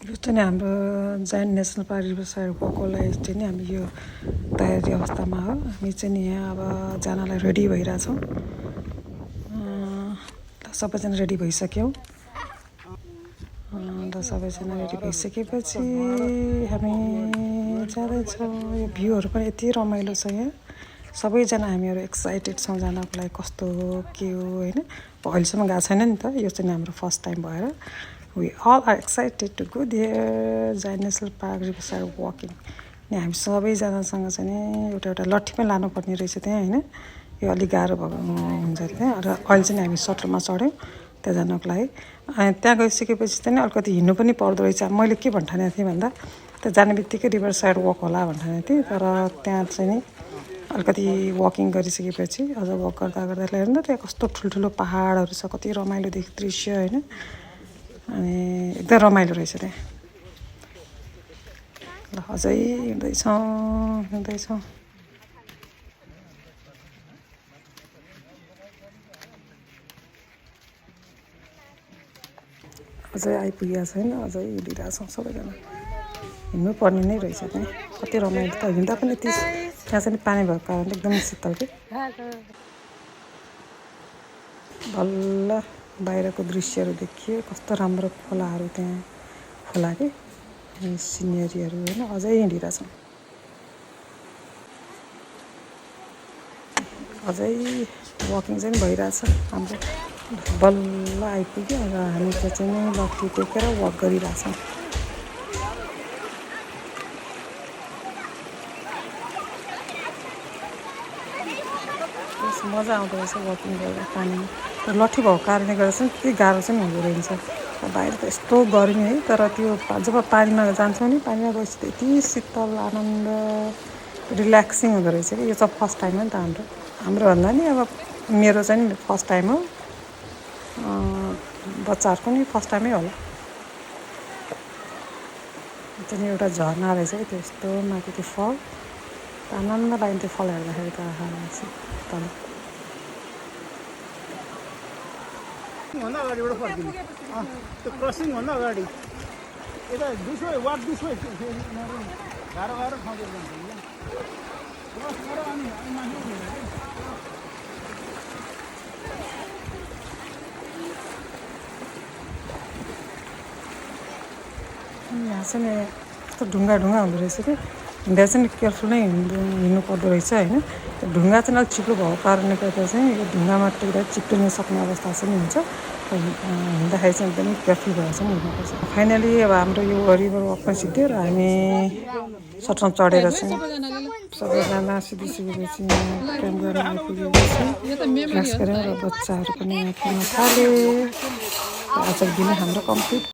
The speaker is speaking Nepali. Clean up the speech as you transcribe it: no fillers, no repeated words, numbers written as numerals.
यो चाहिँ हाम्रो जायन्ट नेसनल पार्क रिभरसाइड वकको लागि चाहिँ नि हामी यो तयारी अवस्थामा हो। हामी चाहिँ नि यहाँ अब जानलाई रेडी भइरहेछौँ। सबैजना रेडी भइसक्यौँ। र सबैजना रेडी भइसकेपछि हामी जाँदैछौँ। यो भ्यूहरू पनि यति रमाइलो छ यहाँ। सबैजना हामीहरू एक्साइटेड छौँ जानको लागि, कस्तो हो के हो होइन। अहिलेसम्म गएको छैन नि त, यो चाहिँ हाम्रो फर्स्ट टाइम भएर we all are excited to go there giant national park riverside walking. अनि हामी सबैजनासँग चाहिँ नि एउटा लट्ठी पनि लानुपर्ने रहेछ त्यहाँ होइन। यो अलिक गाह्रो भएको हुन्छ त्यहाँ। र अहिले चाहिँ हामी सटलमा चढ्यौँ त्यहाँ जानको लागि। अनि त्यहाँ गइसकेपछि चाहिँ अलिकति हिँड्नु पनि पर्दो रहेछ। मैले के भन्ठानेको थिएँ भन्दा त्यहाँ जाने बित्तिकै रिभरसाइड वक होला भन्ठानेको थिएँ। तर त्यहाँ चाहिँ नि अलिकति वकिङ गरिसकेपछि अझ वक गर्दा गर्दा हेर्नु त्यहाँ कस्तो ठुल्ठुलो पहाडहरू छ, कति रमाइलो देखियो दृश्य होइन। अनि एकदम रमाइलो रहेछ त्यहाँ। ल अझै हिँड्दैछौँ। अझै आइपुगेको छैन, अझै हिँडिरहेछौँ सबैजना। हिँड्नु पर्ने नै रहेछ त्यहाँ, कति रमाइलो त। हिँड्दा पनि यति त्यहाँ चाहिँ पानी भएको कारणले एकदमै शीतल के बल्ल बाहिरको दृश्यहरू देखियो। कस्तो राम्रो खोलाहरू त्यहाँ, खोला के सिनेरीहरू होइन। अझै हिँडिरहेछौँ, अझै वकिङ चाहिँ भइरहेछ हाम्रो। बल्ल आइपुग्यो र हामी चाहिँ नि लट्ठी टेकेर वक गरिरहेछौँ। मजा आउँदो रहेछ वकिङ गर्दा पानीमा। तर लट्ठी भएको कारणले गर्दा चाहिँ त्यति गाह्रो चाहिँ हुँदो रहेछ। बाहिर त यस्तो गर्मी है, तर त्यो जब पानीमा जान्छौँ नि, पानीमा गएपछि त यति शीतल आनन्द रिल्याक्सिङ हुँदो रहेछ कि। यो चाहिँ फर्स्ट टाइम हो नि त हाम्रो भन्दा नि अब मेरो चाहिँ नि फर्स्ट टाइम हो। बच्चाहरूको नि फर्स्ट टाइमै होला। चाहिँ एउटा झर्ना रहेछ कि त्यो यस्तो माथि त्यो फल आनन्द लाग्यो त्यो फल हेर्दाखेरि त। शीतल भन्दा अगाडिबाट फर्किनु त्यो क्रसिङ भन्दा अगाडि यता दुसो वाट दुसो गाह्रो गाह्रो ठाउँतिर जान्छ यहाँ चाहिँ नि यस्तो ढुङ्गा हुँदो रहेछ कि। हिँड्दा चाहिँ केयरफुल नै हिँड्नु पर्दो रहेछ होइन। त्यो ढुङ्गा चाहिँ अलिक चिप्लो भएको कारणले गर्दा चाहिँ यो ढुङ्गामा टेक्दा चिप्लिन सक्ने अवस्था चाहिँ हुन्छ। हिँड्दाखेरि चाहिँ एकदमै केयरफुल भएर चाहिँ हिँड्नुपर्छ। फाइनली अब हाम्रो यो रिभर वक पनि सिद्धियो र हामी सटलमा चढेर चाहिँ सबैजना सिधिसकेपछि क्याम्प गर्न आइपुगेपछि क्लास गऱ्यौँ र बच्चाहरू पनि यहाँ खेल्न थाले। आजको दिन हाम्रो कम्प्लिट